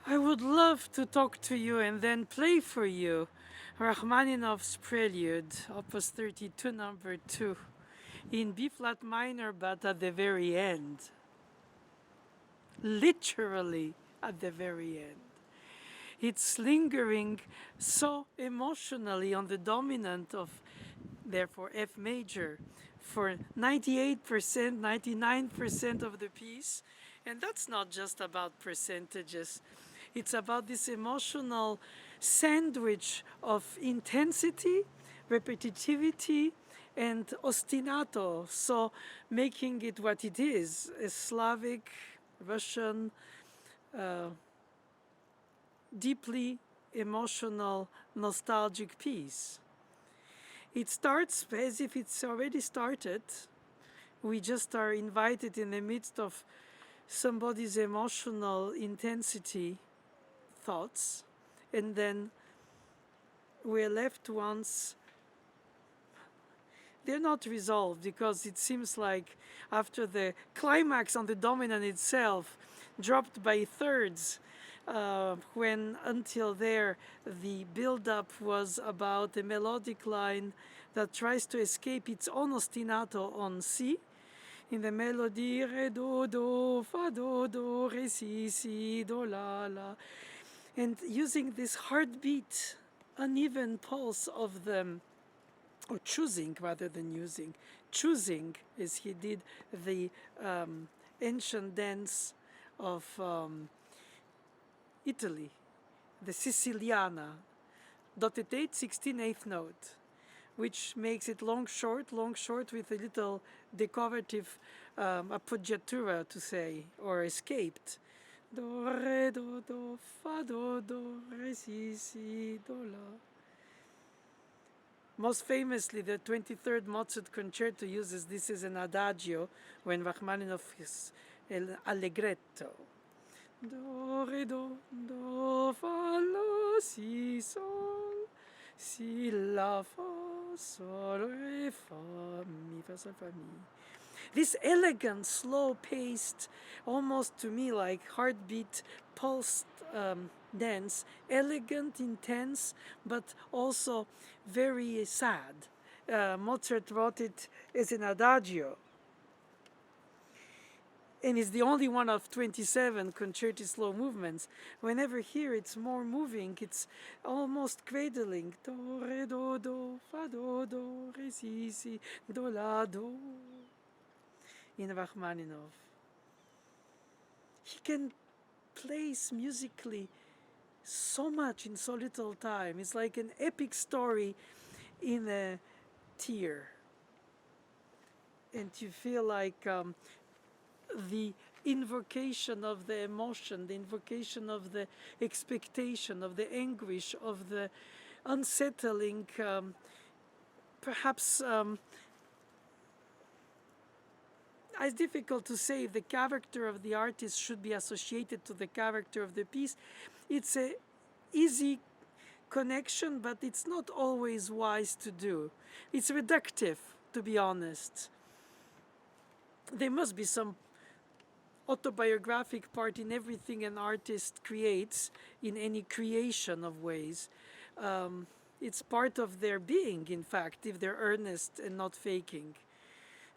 I would love to talk to you and then play for you Rachmaninoff's Prelude, opus 32, number 2, in B flat minor, but at the very end. Literally at the very end. It's lingering so emotionally on the dominant of, therefore, F major for 98%, 99% of the piece. And that's not just about percentages. It's about this emotional sandwich of intensity, repetitivity, and ostinato. So making it what it is, a Slavic, Russian, uh, deeply emotional, nostalgic piece. It starts as if it's already started. We just are invited in the midst of somebody's emotional intensity thoughts, and then we're left once they're not resolved, because it seems like after the climax on the dominant itself dropped by thirds, when until there the build-up was about a melodic line that tries to escape its own ostinato on C, in the melody re do do fa do re si si do la la, and using this heartbeat uneven pulse of them, or choosing rather than using, choosing as he did the ancient dance of Italy, the Siciliana, dotted 8, 16/8 note, which makes it long short with a little decorative appoggiatura to say, or escaped. Do, re, do, fa, do, re, si, do, la. Most famously, the 23rd Mozart concerto uses this as an adagio when Rachmaninoff is allegretto. Do, re, do, fa, la, si, sol, si, la, fa, sol, re, fa, mi, fa, sol, fa, mi. This elegant, slow-paced, almost to me like heartbeat, pulsed dance, elegant, intense, but also very sad. Mozart wrote it as an adagio, and it's the only one of 27 concerti slow movements. Whenever here it's more moving, it's almost cradling. Do, re, do, fa, do, re, si, do, la, do. In Rachmaninoff, he can place musically so much in so little time. It's like an epic story in a tear. And you feel like the invocation of the emotion, the invocation of the expectation, of the anguish, of the unsettling, perhaps it's difficult to say if the character of the artist should be associated to the character of the piece. It's a easy connection, but it's not always wise to do. It's reductive, to be honest. There must be some autobiographic part in everything an artist creates, in any creation of ways. It's part of their being, in fact, if they're earnest and not faking.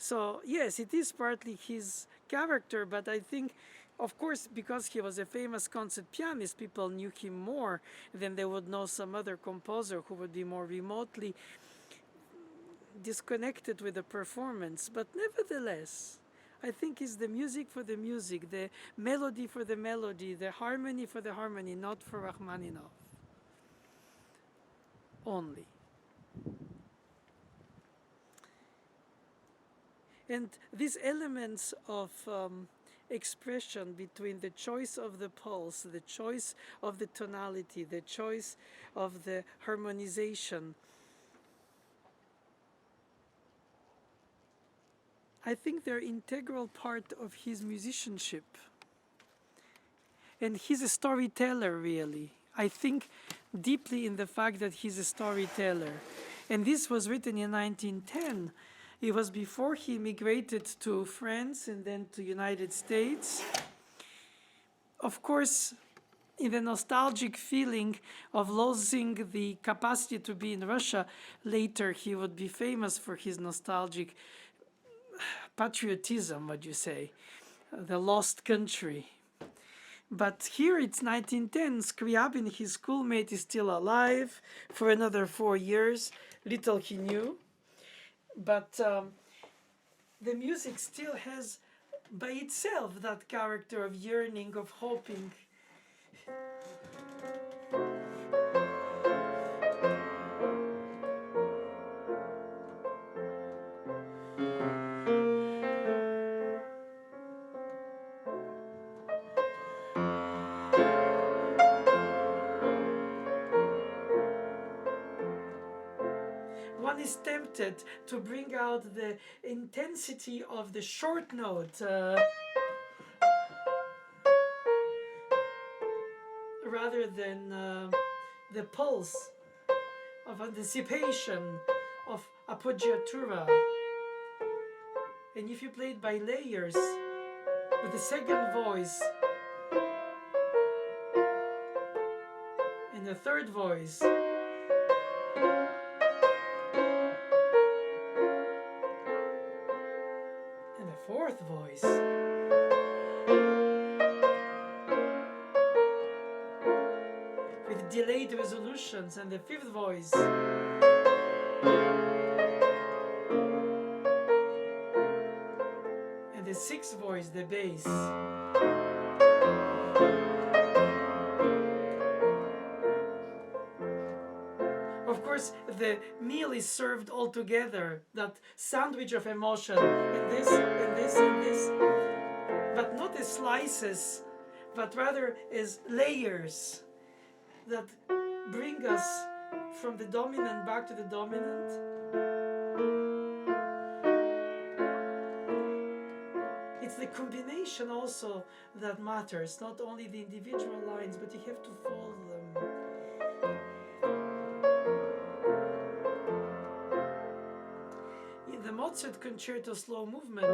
So yes, it is partly his character, but I think, of course, because he was a famous concert pianist, people knew him more than they would know some other composer who would be more remotely disconnected with the performance. But nevertheless, I think it's the music for the music, the melody for the melody, the harmony for the harmony, not for Rachmaninoff only. And these elements of expression between the choice of the pulse, the choice of the tonality, the choice of the harmonization, I think they're integral part of his musicianship. And he's a storyteller, really. I think deeply in the fact that he's a storyteller. And this was written in 1910. It was before he immigrated to France and then to United States. Of course, in the nostalgic feeling of losing the capacity to be in Russia. Later, he would be famous for his nostalgic patriotism, what you say, the lost country. But here it's 1910. Scriabin, his schoolmate, is still alive for another 4 years. Little he knew. But the music still has by itself that character of yearning, of hoping. One is tempted to bring out the intensity of the short note rather than the pulse of anticipation, of appoggiatura. And if you play it by layers with the second voice and the third voice and the fourth voice, with delayed resolutions, and the fifth voice, and the sixth voice, the bass. Of course, the meal is served all together, that sandwich of emotion, and this, and this, and this, but not as slices, but rather as layers that bring us from the dominant back to the dominant. It's the combination also that matters, not only the individual lines, but you have to follow them. In the Mozart Concerto slow movement,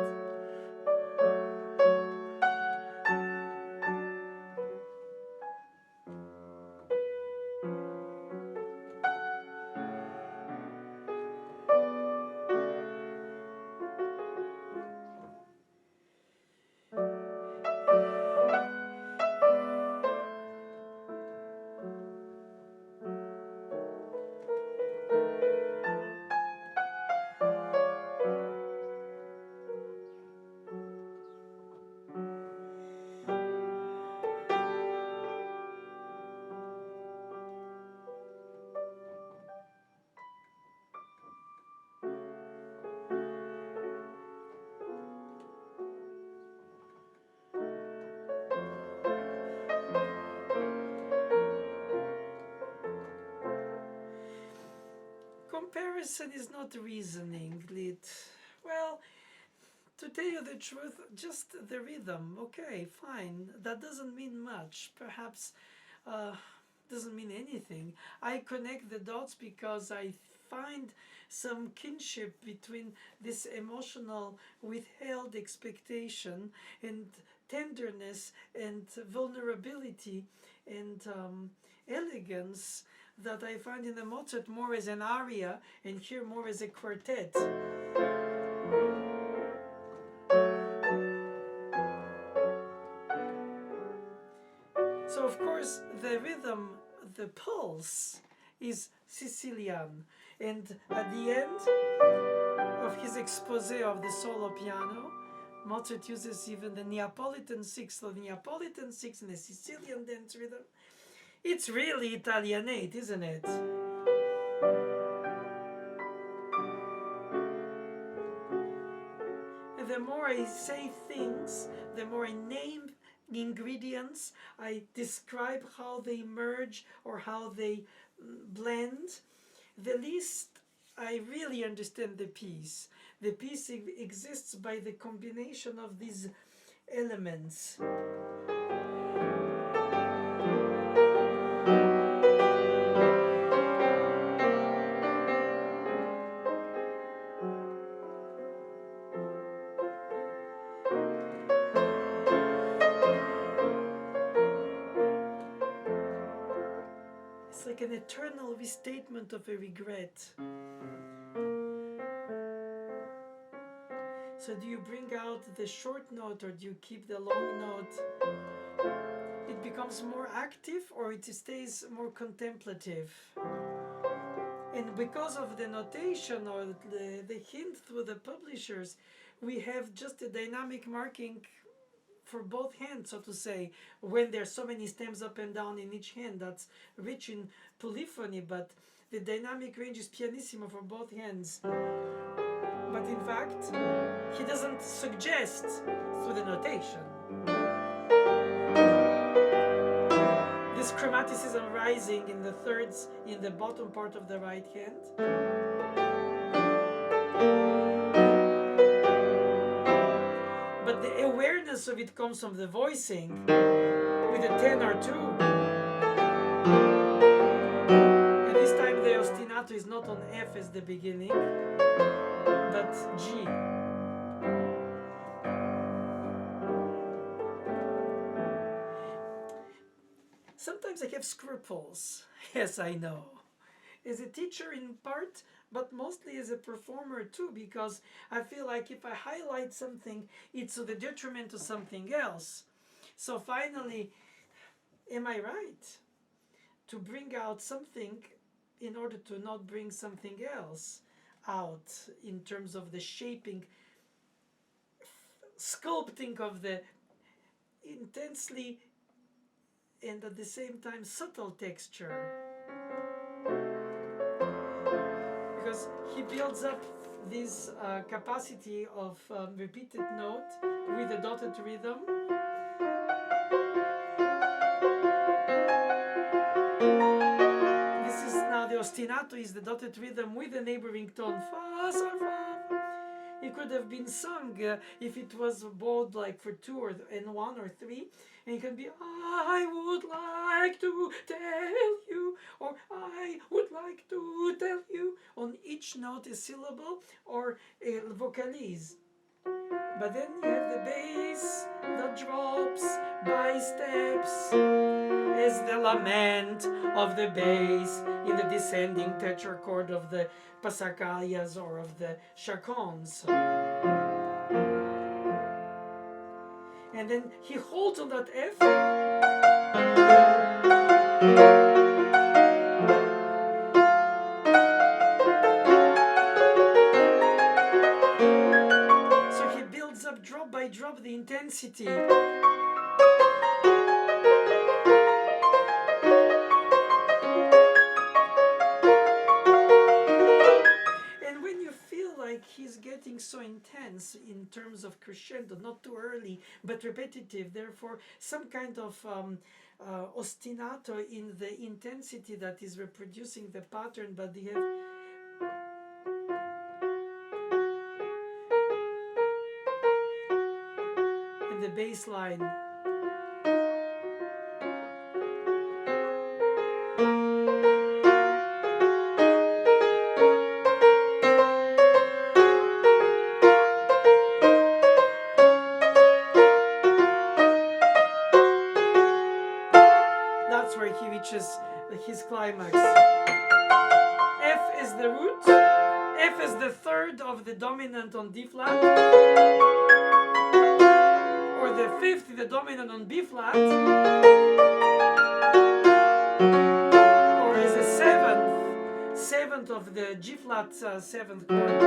comparison is not reasoning, Lit. Well, to tell you the truth, just the rhythm. Okay, fine. That doesn't mean much. Perhaps doesn't mean anything. I connect the dots because I find some kinship between this emotional withheld expectation and tenderness and vulnerability and elegance that I find in the Mozart more as an aria and here more as a quartet. So of course the rhythm, the pulse is Sicilian, and at the end of his expose of the solo piano, Mozart uses even the Neapolitan sixth, so the Neapolitan sixth and the Sicilian dance rhythm. It's really Italianate, isn't it? And the more I say things, the more I name ingredients, I describe how they merge or how they blend, the least I really understand the piece. The piece exists by the combination of these elements. It's like an eternal restatement of a regret. So do you bring out the short note or do you keep the long note? It becomes more active or it stays more contemplative? And because of the notation or the hint through the publishers, we have just a dynamic marking for both hands, so to say, when there's so many stems up and down in each hand. That's rich in polyphony, but the dynamic range is pianissimo for both hands. But in fact, he doesn't suggest through the notation this chromaticism rising in the thirds in the bottom part of the right hand. But the awareness of it comes from the voicing with a tenor too. And this time the ostinato is not on F as the beginning, but G. Sometimes I have scruples, yes I know, as a teacher in part, but mostly as a performer too, because I feel like if I highlight something, it's to the detriment of something else. So finally, am I right to bring out something in order to not bring something else out in terms of the shaping, sculpting of the intensely and at the same time subtle texture? Because he builds up this capacity of repeated note with a dotted rhythm. This is now the ostinato is the dotted rhythm with the neighboring tone fa sol fa. It could have been sung if it was bowed like for 2 or and 1 or 3, and it can be I would like to tell you, or I would like to tell you, on each note a syllable or a vocalise. But then you have the bass that drops by steps as the lament of the bass in the descending tetrachord of the passacaglia or of the chaconnes. And then he holds on that F. So he builds up drop by drop the intensity. He's getting so intense in terms of crescendo, not too early but repetitive, therefore some kind of ostinato in the intensity that is reproducing the pattern, but they have in the bass line. His climax. F is the root, F is the third of the dominant on D flat, or the fifth is the dominant on B flat, or is the seventh of the G flat seventh chord.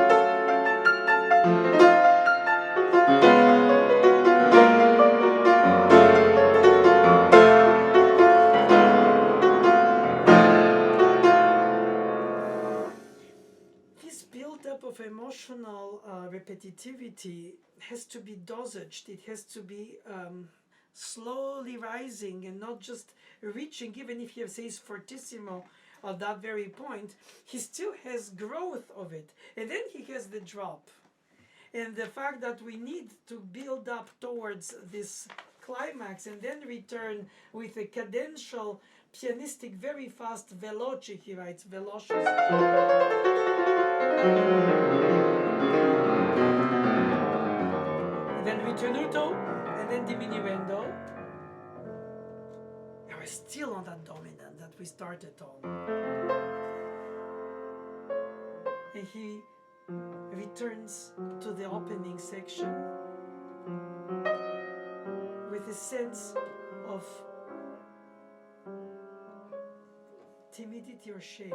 Of emotional repetitivity has to be dosaged. It has to be slowly rising and not just reaching. Even if he says fortissimo at that very point, he still has growth of it, and then he has the drop. And the fact that we need to build up towards this climax and then return with a cadential, pianistic, very fast veloce, he writes, veloces. And then ritenuto, and then diminuendo. we're still on that dominant that we started on. And he returns to the opening section with a sense of timidity or shame.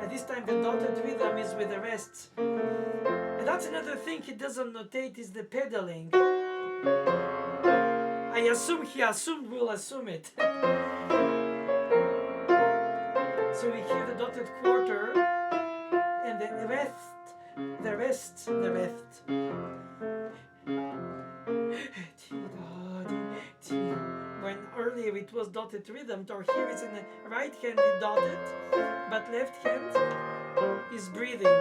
At this time the dotted rhythm is with the rest. And that's another thing he doesn't notate, is the pedaling. I assume he assumed we'll assume it. So we hear the dotted quarter and the rest. When earlier it was dotted rhythm, or here it's in the right hand dotted, but left hand is breathing.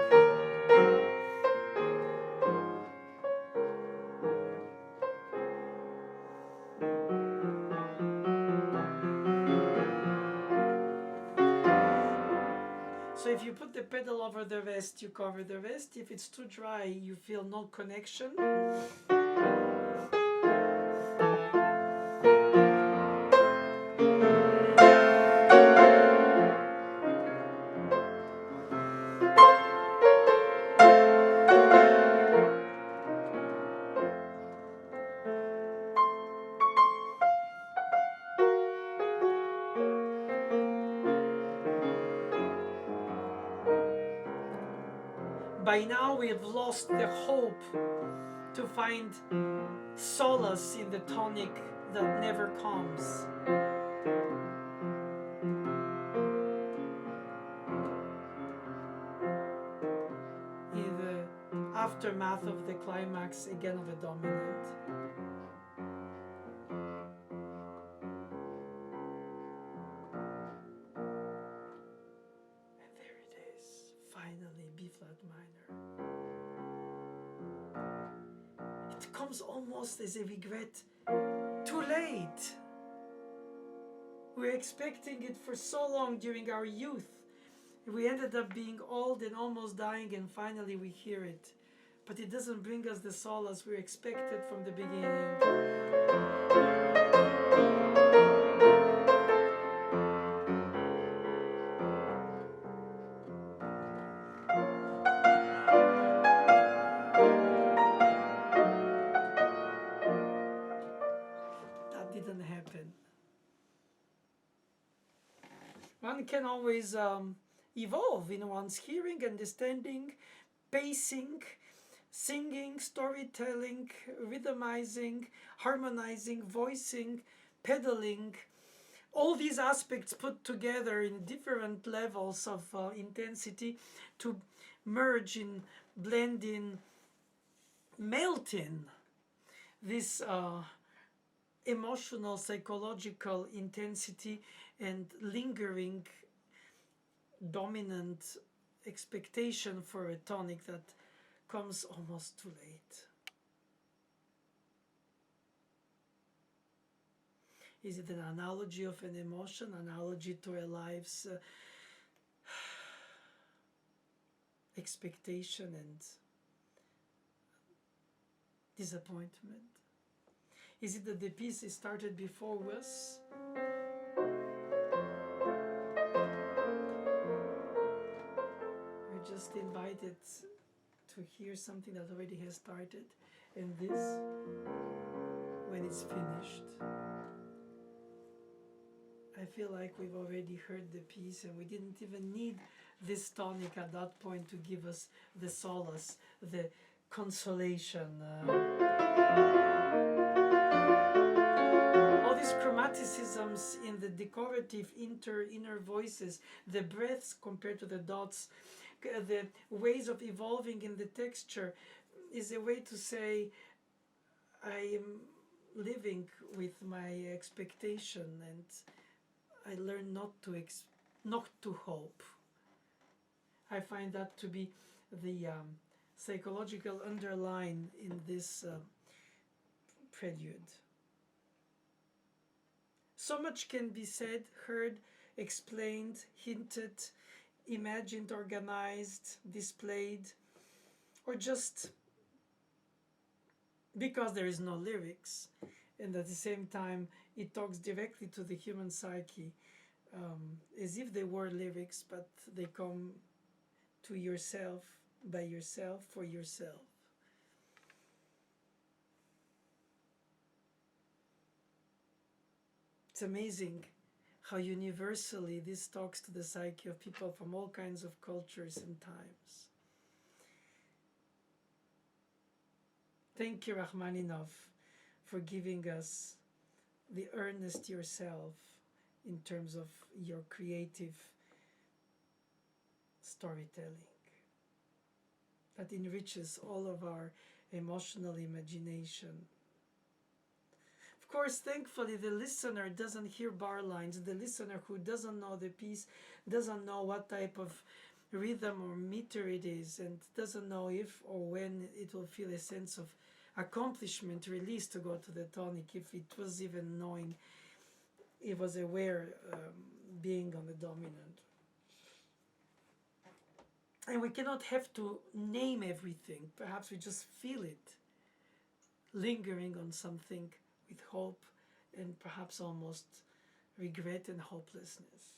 So if you put the pedal over the rest, you cover the rest. If it's too dry, you feel no connection. By now we've lost the hope to find solace in the tonic that never comes. In the aftermath of the climax again of the dominant. And there it is, finally B flat minor. It comes almost as a regret. Too late. We're expecting it for so long during our youth. We ended up being old and almost dying, and finally we hear it. But it doesn't bring us the solace we expected from the beginning. One can always evolve in one's hearing, understanding, pacing, singing, storytelling, rhythmizing, harmonizing, voicing, pedaling. All these aspects put together in different levels of intensity to merge in, blend in, melt in this emotional, psychological intensity and lingering, dominant expectation for a tonic that comes almost too late. Is it an analogy of an emotion, analogy to a life's expectation and disappointment? Is it that the piece started before us? We're just invited to hear something that already has started, and this, when it's finished, I feel like we've already heard the piece and we didn't even need this tonic at that point to give us the solace, the consolation. All these chromaticisms in the decorative inner voices, the breaths compared to the dots, the ways of evolving in the texture is a way to say I am living with my expectation, and I learn not to hope. I find that to be the psychological underline in this prelude. So much can be said, heard, explained, hinted, imagined, organized, displayed, or just because there is no lyrics and at the same time it talks directly to the human psyche, as if they were lyrics, but they come to yourself, by yourself, for yourself. It's amazing how universally this talks to the psyche of people from all kinds of cultures and times. Thank you, Rachmaninoff, for giving us the earnest yourself in terms of your creative storytelling that enriches all of our emotional imagination. Of course, thankfully, the listener doesn't hear bar lines. The listener who doesn't know the piece doesn't know what type of rhythm or meter it is, and doesn't know if or when it will feel a sense of accomplishment, release to go to the tonic, if it was even knowing, it was aware, being on the dominant. And we cannot have to name everything. Perhaps we just feel it, lingering on something with hope and perhaps almost regret and hopelessness.